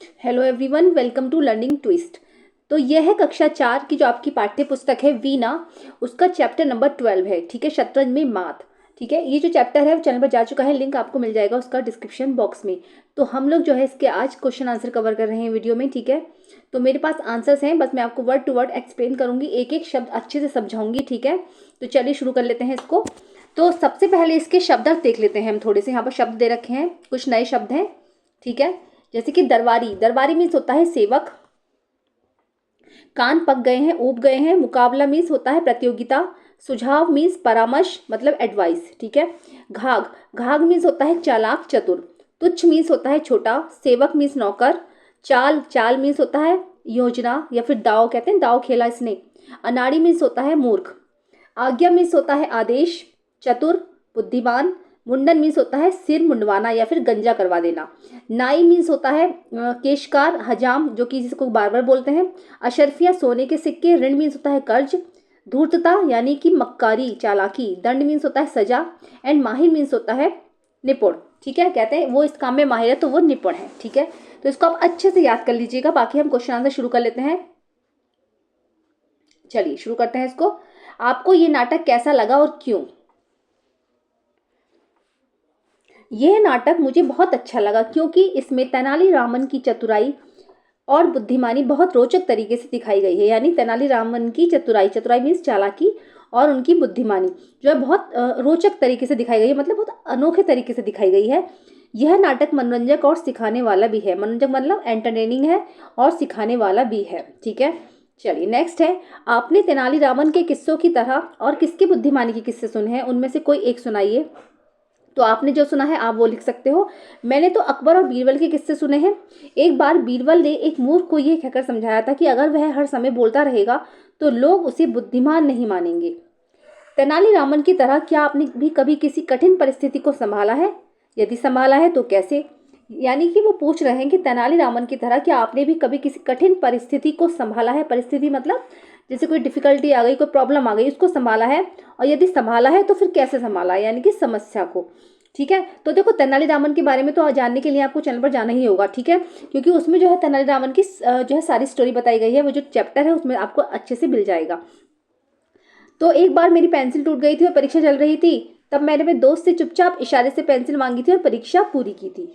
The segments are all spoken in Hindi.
Hello everyone, welcome to learning twist. तो यह है कक्षा 4 की जो आपकी पाठ्य पुस्तक है वीणा, उसका चैप्टर नंबर 12 है। ठीक है, शतरंज में मात। ठीक है, ये जो चैप्टर है वो चैनल पर जा चुका है, लिंक आपको मिल जाएगा उसका डिस्क्रिप्शन बॉक्स में। तो हम लोग जो है इसके आज क्वेश्चन आंसर कवर कर रहे हैं वीडियो में। ठीक है, तो मेरे पास आंसर्स हैं, बस मैं आपको वर्ड टू वर्ड एक्सप्लेन करूंगी, एक एक शब्द अच्छे से समझाऊंगी। ठीक है, तो चलिए शुरू कर लेते हैं इसको। तो सबसे पहले इसके शब्दार्थ देख लेते हैं हम। थोड़े से यहाँ पर शब्द दे रखे हैं, कुछ नए शब्द हैं। ठीक है, जैसे कि दरबारी। दरबारी मीन्स होता है सेवक। कान पक गए हैं, ऊब गए हैं। मुकाबला मीन्स होता है प्रतियोगिता। सुझाव मीन्स परामर्श, मतलब एडवाइस। ठीक है, घाघ। घाघ मीन्स होता है चालाक, चतुर। तुच्छ मीन्स होता है छोटा। सेवक मीन्स नौकर। चाल। चाल मीन्स होता है योजना या फिर दाव, कहते हैं दाव खेला इसने। अनाड़ी मीन्स होता है मूर्ख। आज्ञा मीन्स होता है आदेश। चतुर, बुद्धिमान। मुंडन मीन्स होता है सिर मुंडवाना या फिर गंजा करवा देना। नाई मीन्स होता है केशकार, हजाम, जो कि जिसको बार बार बोलते हैं। अशर्फिया, सोने के सिक्के। ऋण मीन्स होता है कर्ज। धूर्तता यानी कि मक्कारी, चालाकी। दंड मीन्स होता है सजा। एंड माहिर मीन्स होता है निपुण। ठीक है, कहते हैं वो इस काम में माहिर है तो वो निपुण है। ठीक है, तो इसको आप अच्छे से याद कर लीजिएगा। बाकी हम क्वेश्चन आंसर शुरू कर लेते हैं। चलिए शुरू करते हैं इसको। आपको ये नाटक कैसा लगा और क्यों? यह नाटक मुझे बहुत अच्छा लगा क्योंकि इसमें तेनालीरामन की चतुराई और बुद्धिमानी बहुत रोचक तरीके से दिखाई गई है। यानी तेनालीरामन की चतुराई, चतुराई मीन्स चालाकी, और उनकी बुद्धिमानी जो है बहुत रोचक तरीके से दिखाई गई है, मतलब बहुत अनोखे तरीके से दिखाई गई है। यह नाटक मनोरंजक और सिखाने वाला भी है। मनोरंजक मतलब एंटरटेनिंग है और सिखाने वाला भी है। ठीक है, चलिए नेक्स्ट है। आपने तेनालीरामन के किस्सों की तरह और किसकी बुद्धिमानी के किस्से सुने हैं? उनमें से कोई एक सुनाइए। तो आपने जो सुना है आप वो लिख सकते हो। मैंने तो अकबर और बीरबल के किस्से सुने हैं। एक बार बीरबल ने एक मूर्ख को ये कहकर समझाया था कि अगर वह हर समय बोलता रहेगा तो लोग उसे बुद्धिमान नहीं मानेंगे। तेनालीरामन की तरह क्या आपने भी कभी किसी कठिन परिस्थिति को संभाला है? यदि संभाला है तो कैसे? यानी कि वो पूछ रहे हैं कि तेनालीरामन की तरह क्या आपने भी कभी किसी कठिन परिस्थिति को संभाला है? परिस्थिति मतलब जैसे कोई डिफिकल्टी आ गई, कोई प्रॉब्लम आ गई, उसको संभाला है, और यदि संभाला है तो फिर कैसे संभाला है, यानी कि समस्या को। ठीक है, तो देखो तेनालीरामन के बारे में तो जानने के लिए आपको चैनल पर जाना ही होगा। ठीक है, क्योंकि उसमें जो है तेनालीरामन की जो है सारी स्टोरी बताई गई है। वो जो चैप्टर है उसमें आपको अच्छे से मिल जाएगा। तो एक बार मेरी पेंसिल टूट गई थी और परीक्षा चल रही थी। तब मैंने अपने दोस्त से चुपचाप इशारे से पेंसिल मांगी थी और परीक्षा पूरी की थी।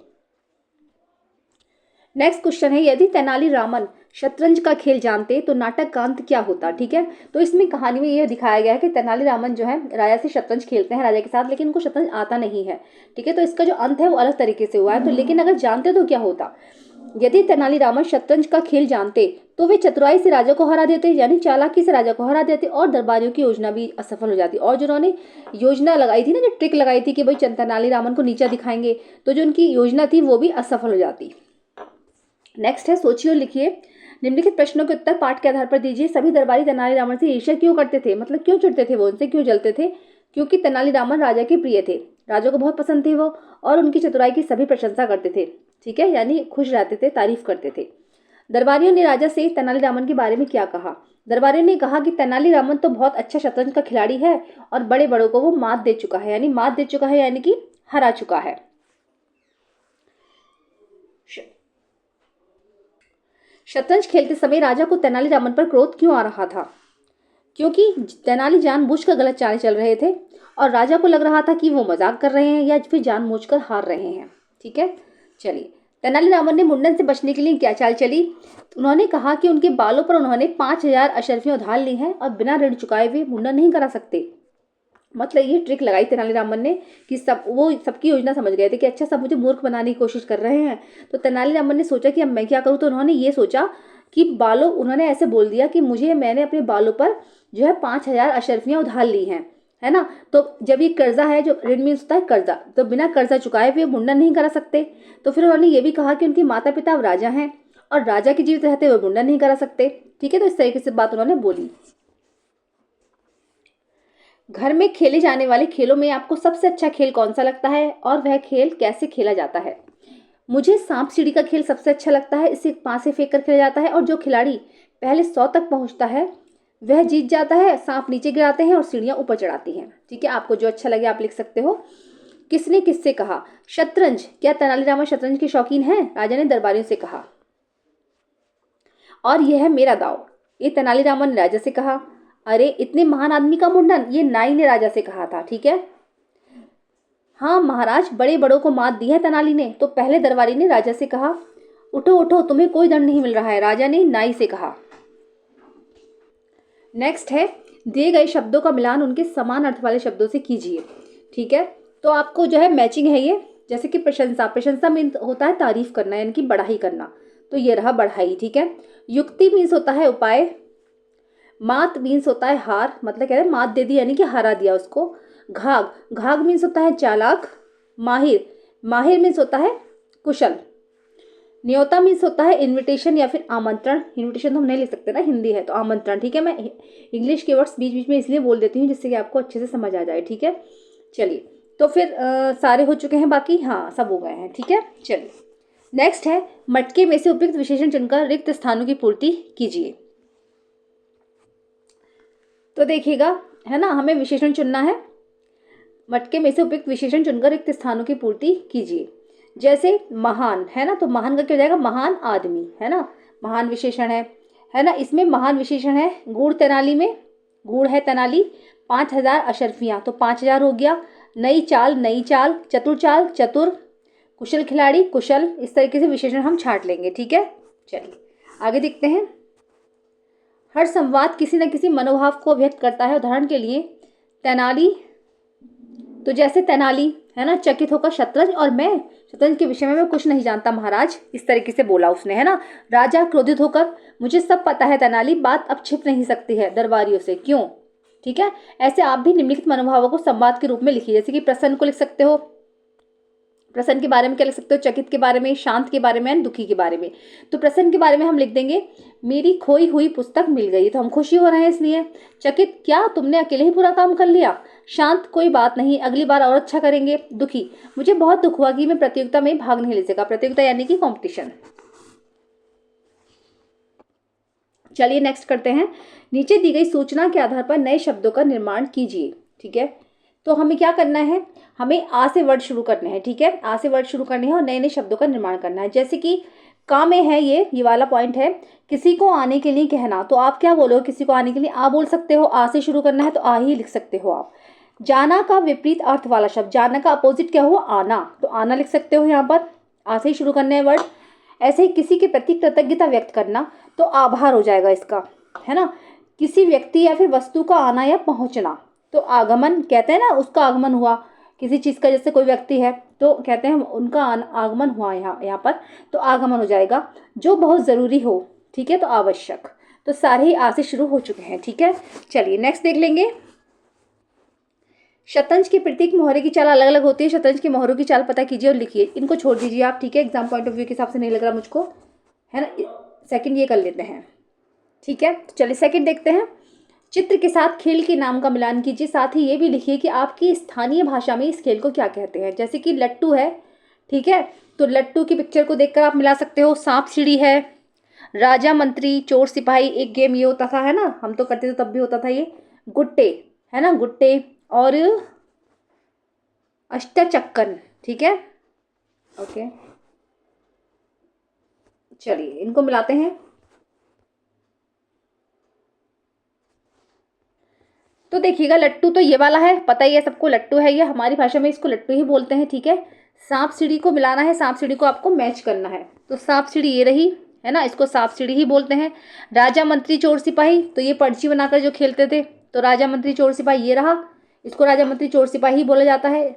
नेक्स्ट क्वेश्चन है, यदि तेनालीरामन शतरंज का खेल जानते तो नाटक का अंत क्या होता? ठीक है, तो इसमें कहानी में यह दिखाया गया है कि तेनालीरामन जो है राजा से शतरंज खेलते हैं, राजा के साथ, लेकिन उनको शतरंज आता नहीं है। ठीक है, तो इसका जो अंत है वो अलग तरीके से हुआ है। तो लेकिन अगर जानते तो क्या होता? यदि तेनालीरामन शतरंज का खेल जानते तो वे चतुराई से राजा को हरा देते, यानी चालाकी से राजा को हरा देते, और दरबारियों की योजना भी असफल हो जाती। और जो उन्होंने योजना लगाई थी ना, जो ट्रिक लगाई थी कि भाई तेनालीरामन को नीचा दिखाएंगे, तो जो उनकी योजना थी वो भी असफल हो जाती। नेक्स्ट है, सोचिए और लिखिए। निम्नलिखित प्रश्नों के उत्तर पाठ के आधार पर दीजिए। सभी दरबारी तेनालीरामन से ईर्ष्या क्यों करते थे? मतलब क्यों चिढ़ते थे वो उनसे, क्यों जलते थे? क्योंकि तेनालीरामन राजा के प्रिय थे, राजा को बहुत पसंद थे वो, और उनकी चतुराई की सभी प्रशंसा करते थे। ठीक है, यानी खुश रहते थे, तारीफ करते थे। दरबारियों ने राजा से तेनालीरामन के बारे में क्या कहा? दरबारियों ने कहा कि तेनालीरामन तो बहुत अच्छा शतरंज का खिलाड़ी है और बड़े बड़ों को वो मात दे चुका है, यानी मात दे चुका है यानी कि हरा चुका है। शतरंज खेलते समय राजा को तेनालीरामन पर क्रोध क्यों आ रहा था? क्योंकि तेनाली जानबूझकर गलत चालें चल रहे थे और राजा को लग रहा था कि वो मजाक कर रहे हैं या फिर जानबूझकर हार रहे हैं। ठीक है, चलिए। तेनालीरामन ने मुंडन से बचने के लिए क्या चाल चली? तो उन्होंने कहा कि उनके बालों पर उन्होंने 5,000 अशर्फियां उधार ली हैं और बिना ऋण चुकाए हुए मुंडन नहीं करा सकते। मतलब ये ट्रिक लगाई तेनालीरामन ने कि वो सबकी योजना समझ गए थे कि अच्छा सब मुझे मूर्ख बनाने की कोशिश कर रहे हैं। तो तेनालीरामन ने सोचा कि अब मैं क्या करूँ, तो उन्होंने ये सोचा कि बालों, उन्होंने ऐसे बोल दिया कि मैंने अपने बालों पर जो है 5,000 अशर्फियां उधार ली हैं, है ना। तो जब ये कर्जा है, जो ऋण मीन्स होता है कर्जा, तो बिना कर्जा चुकाए हुए मुंडन नहीं करा सकते। तो फिर उन्होंने ये भी कहा कि उनके माता पिता अब राजा हैं और राजा के जीवित रहते हुए मुंडन नहीं करा सकते। ठीक है, तो इस तरीके से बात उन्होंने बोली। घर में खेले जाने वाले खेलों में आपको सबसे अच्छा खेल कौन सा लगता है और वह खेल कैसे खेला जाता है? मुझे सांप सीढ़ी का खेल सबसे अच्छा लगता है। इसे पासे फेंक कर खेला जाता है और जो खिलाड़ी पहले 100 तक पहुंचता है वह जीत जाता है। सांप नीचे गिराते हैं और सीढ़ियां ऊपर चढ़ाती हैं। ठीक है, आपको जो अच्छा लगे आप लिख सकते हो। किसने किससे कहा? शतरंज। क्या तेनालीरामन शतरंज के शौकीन हैं? राजा ने दरबारियों से कहा। और यह है मेरा दाव, ये तेनालीरामन ने राजा से कहा। अरे इतने महान आदमी का मुंडन, ये नाई ने राजा से कहा था। ठीक है, हाँ महाराज, बड़े बड़ों को मात दी है तेनाली ने। तो पहले दरबारी ने राजा से कहा, उठो उठो, तुम्हें कोई दंड नहीं मिल रहा है, राजा ने नाई से कहा। नेक्स्ट है, दिए गए शब्दों का मिलान उनके समान अर्थ वाले शब्दों से कीजिए। ठीक है, तो आपको जो है मैचिंग है ये। जैसे कि प्रशंसा, प्रशंसा मीन होता है तारीफ करना, यानी कि बढ़ाई करना, तो ये रहा बढ़ाई। ठीक है, युक्ति मीन्स होता है उपाय। मात मीन्स होता है हार, मतलब कह रहे हैं मात दे दी यानी कि हरा दिया उसको। घाघ, घाघ मीन्स होता है चालाक। माहिर, माहिर मीन्स होता है कुशल। न्योता मीन्स होता है इनविटेशन या फिर आमंत्रण। इनविटेशन तो हम नहीं लिख सकते ना, हिंदी है तो आमंत्रण। ठीक है, मैं इंग्लिश के वर्ड्स बीच बीच में इसलिए बोल देती हूँ जिससे कि आपको अच्छे से समझ आ जाए। ठीक है, चलिए, तो फिर सारे हो चुके हैं बाकी, हाँ सब हो गए हैं। ठीक है, चलिए नेक्स्ट है, मटके में से उपयुक्त विशेषण चुनकर रिक्त स्थानों की पूर्ति कीजिए। तो देखिएगा, है ना, हमें विशेषण चुनना है। मटके में से उपयुक्त विशेषण चुनकर रिक्त स्थानों की पूर्ति कीजिए। जैसे महान है ना, तो महान का क्या हो जाएगा, महान आदमी, है ना, महान विशेषण है ना। इसमें महान विशेषण है गूढ़ तेनाली में, गूढ़ है तेनाली। 5000 अशर्फियाँ, तो 5000 हो गया। नई चाल, नई चाल। चतुर चाल, चतुर। कुशल खिलाड़ी, कुशल। इस तरीके से विशेषण हम छांट लेंगे। ठीक है, चलिए आगे देखते हैं। हर संवाद किसी न किसी मनोभाव को व्यक्त करता है। उदाहरण के लिए तेनाली, तो जैसे तेनाली है ना, चकित होकर शतरंज, और मैं शतरंज के विषय में मैं कुछ नहीं जानता महाराज, इस तरीके से बोला उसने, है ना। राजा क्रोधित होकर, मुझे सब पता है तेनाली, बात अब छिप नहीं सकती है दरबारियों से, क्यों। ठीक है, ऐसे आप भी निम्नलिखित मनोभावों को संवाद के रूप में लिखिए। जैसे कि प्रसन्न को लिख सकते हो, प्रसन्न के बारे में क्या लिख सकते हो, चकित के बारे में, शांत के बारे में, दुखी के बारे में। तो प्रसन्न के बारे में हम लिख देंगे, मेरी खोई हुई पुस्तक मिल गई, तो हम खुशी हो रहे हैं इसलिए। चकित, क्या तुमने अकेले ही पूरा काम कर लिया। शांत, कोई बात नहीं, अगली बार और अच्छा करेंगे। दुखी, मुझे बहुत दुख हुआ कि मैं प्रतियोगिता में भाग नहीं ले सका। प्रतियोगिता यानी कि कॉम्पिटिशन। चलिए नेक्स्ट करते हैं। नीचे दी गई सूचना के आधार पर नए शब्दों का निर्माण कीजिए। ठीक है, तो हमें क्या करना है, हमें आ से वर्ड शुरू करने हैं। ठीक है, आ से वर्ड शुरू करने हैं और नए नए शब्दों का निर्माण करना है। जैसे कि का में है, ये वाला पॉइंट है, किसी को आने के लिए कहना, तो आप क्या बोलो, किसी को आने के लिए आ बोल सकते हो। आ से शुरू करना है तो आ ही लिख सकते हो आप। जाना का विपरीत अर्थ वाला शब्द, जाना का अपोजिट क्या हुआ, आना, तो आना लिख सकते हो यहाँ पर। आ से ही शुरू करने हैं वर्ड। ऐसे ही किसी के प्रति कृतज्ञता व्यक्त करना, तो आभार हो जाएगा इसका, है ना। किसी व्यक्ति या फिर वस्तु का आना या पहुंचना, तो आगमन कहते हैं ना, उसका आगमन हुआ किसी चीज़ का। जैसे कोई व्यक्ति है तो कहते हैं उनका आगमन हुआ यहाँ पर, तो आगमन हो जाएगा। जो बहुत ज़रूरी हो, ठीक है, तो आवश्यक। तो सारे ही आ से शुरू हो चुके हैं। ठीक है, चलिए नेक्स्ट देख लेंगे। शतरंज के प्रत्येक मोहरे की चाल अलग अलग होती है। शतरंज की मोहरों की चाल पता कीजिए और लिखिए। इनको छोड़ दीजिए आप, ठीक है, एग्जाम पॉइंट ऑफ व्यू के हिसाब से नहीं लग रहा मुझको, है ना। सेकंड ये कर लेते हैं। ठीक है, तो चलिए सेकंड देखते हैं। चित्र के साथ खेल के नाम का मिलान कीजिए। साथ ही ये भी लिखिए कि आपकी स्थानीय भाषा में इस खेल को क्या कहते हैं। जैसे कि लट्टू है, ठीक है, तो लट्टू की पिक्चर को देखकर आप मिला सकते हो। सांप सीढ़ी है, राजा मंत्री, चोर सिपाही, एक गेम ये होता था, है ना, हम तो करते थे तब भी होता था ये। गुट्टे, है ना, गुट्टे, और अष्टचक्कन। ठीक है, ओके, चलिए इनको मिलाते हैं। तो देखिएगा, लट्टू तो ये वाला है, पता ही है सबको, लट्टू है ये, हमारी भाषा में इसको लट्टू ही बोलते हैं। ठीक है, सांप सीढ़ी को मिलाना है, सांप सीढ़ी को आपको मैच करना है। तो सांप सीढ़ी ये रही, है ना, इसको सांप सीढ़ी ही बोलते हैं। राजा मंत्री चोर सिपाही, तो ये पर्ची बनाकर जो खेलते थे, तो राजा मंत्री चोर सिपाही ये रहा, इसको राजा मंत्री चोर सिपाही ही बोला जाता है।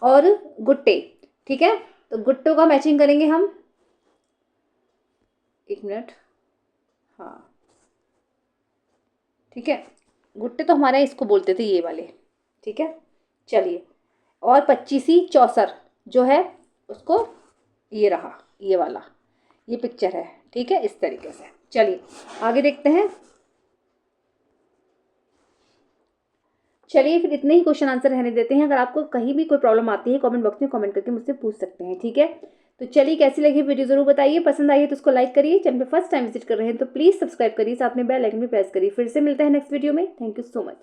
और गुट्टे, ठीक है, तो गुट्टों का मैचिंग करेंगे हम। एक मिनट, हाँ ठीक है, गुट्टे तो हमारे इसको बोलते थे, ये वाले। ठीक है, चलिए, और 25 चौसर जो है उसको, ये रहा, ये वाला, ये पिक्चर है। ठीक है, इस तरीके से। चलिए आगे देखते हैं। चलिए फिर इतने ही क्वेश्चन आंसर रहने देते हैं। अगर आपको कहीं भी कोई प्रॉब्लम आती है, कमेंट बॉक्स में कमेंट करके मुझसे पूछ सकते हैं। ठीक है, तो चलिए कैसी लगी वीडियो जरूर बताइए। पसंद आई है तो उसको लाइक करिए। चैनल पे फर्स्ट टाइम विजिट कर रहे हैं तो प्लीज़ सब्सक्राइब करिए, साथ में बेल आइकन भी प्रेस करिए। फिर से मिलते हैं नेक्स्ट वीडियो में। Thank you so much.